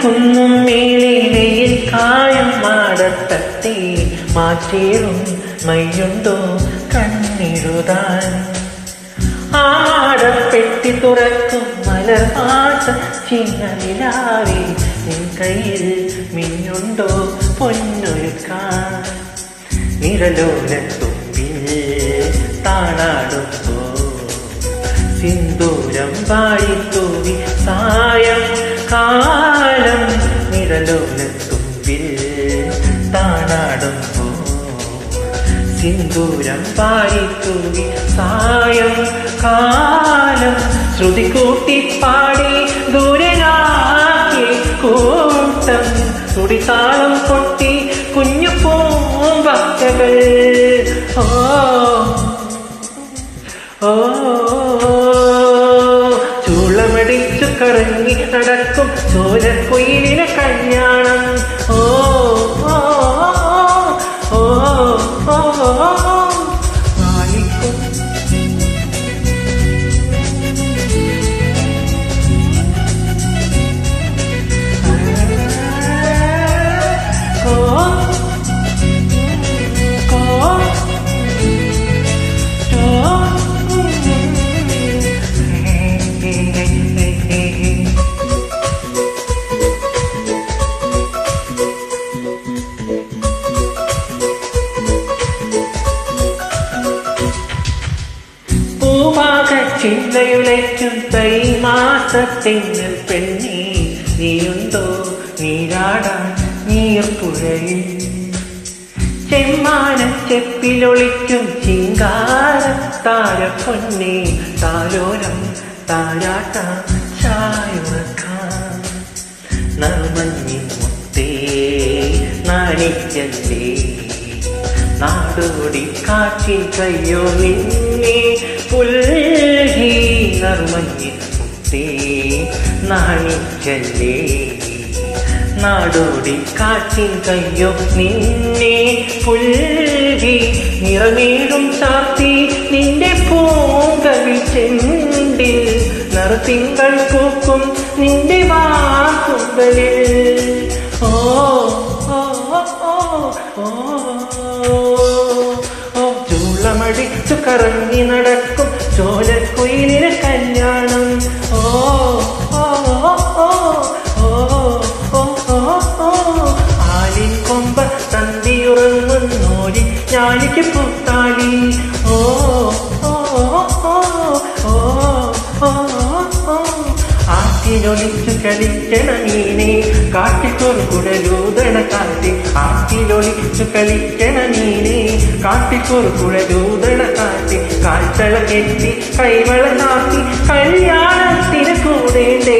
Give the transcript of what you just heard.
കുന്നും മേലിലയിൽ കായം മാടത്തത്തെ മാറ്റേറും മയ്യുണ്ടോ കണ്ണിടുതാൻ ആടപ്പെട്ടി തുറക്കും മലർമാസ ചിന്നനിലാവേ നിൻ കയ്യിൽ മിന്നുണ്ടോ പൊന്നൊരുക്കാൻ നിഴലോലത്തുമ്പിൽ താണാടുമ്പോ സിന്ദൂരം വാരിത്തൂവി സായം കാലം നിഴലോലത്തുമ്പിൽ താണാടുമ്പോ സിന്ദൂരം വാരിത്തൂവി സായം കാലം ശ്രുതി കൂട്ടിപ്പാടി ദൂരനാക്കി കൂട്ടം തുടിതാളം കൊട്ടി കുഞ്ഞു പൂമ്പക്കകൾ ഓ ഓ ചൂളമടിച്ചു കറങ്ങി നടക്കും ചോരക്കുയിലിനെ കല്യാണം ഓ ഓ ഓ ഓ മാലിക്കും ചിന്തയുലയ്ക്കും തൈമാസത്തെങ്ങൽ പെണ്ണി നീയുണ്ടോ നീരാടാൻ നീർപ്പുഴയിൽ ചെമ്മാനം ചെപ്പിലൊളിക്കും ചിങ്കാര താരപ്പൊന്നെ താലോലം താരാട്ട ചായുറക്കാൻ നറുമഞ്ഞിൻ മുത്തേ നാണിക്കല്ലേ നാടോടി കാറ്റിൻ കയ്യോ നിന്നെ പുൽകി നറുമഞ്ഞിൻ മുത്തേ നാണിക്കല്ലേ നാടോടി കാറ്റിൻ കയ്യോ നിന്നെ പുൽകി നിറമേടും ചാർത്തി നിന്റെ പൂങ്കവിൽ ചെണ്ടിൽ നറുതിങ്കൾ പൂക്കും നിന്റെ വാക്കുകളിൽ ഓ ഓ ഓ ഓ ഓ ചൂളമടിച്ചു കറങ്ങി നടക്കും ചോലക്കുയിലിന് കല്യാണം ഓ ഓ ഓ ആലിൻ കൊമ്പ തന്തിയുറങ്ങുന്നോലി ഞാലിക്ക് പൂത്താലി ഓ ഓ ഓ ഓ ഓ ആറ്റിലൊളിച്ചു കളിക്കണ മീനെ കാട്ടിക്കൊരു കുഴലൂതണ കാറ്റ് ആറ്റിലൊളിച്ചു കളിക്കണ മീനെ കാട്ടിക്കൊരു കുഴലൂതണ കാറ്റ് കാൽത്തള കെട്ടി കൈവള നാട്ടി കല്യാണത്തിന് കൂടേണ്ടേ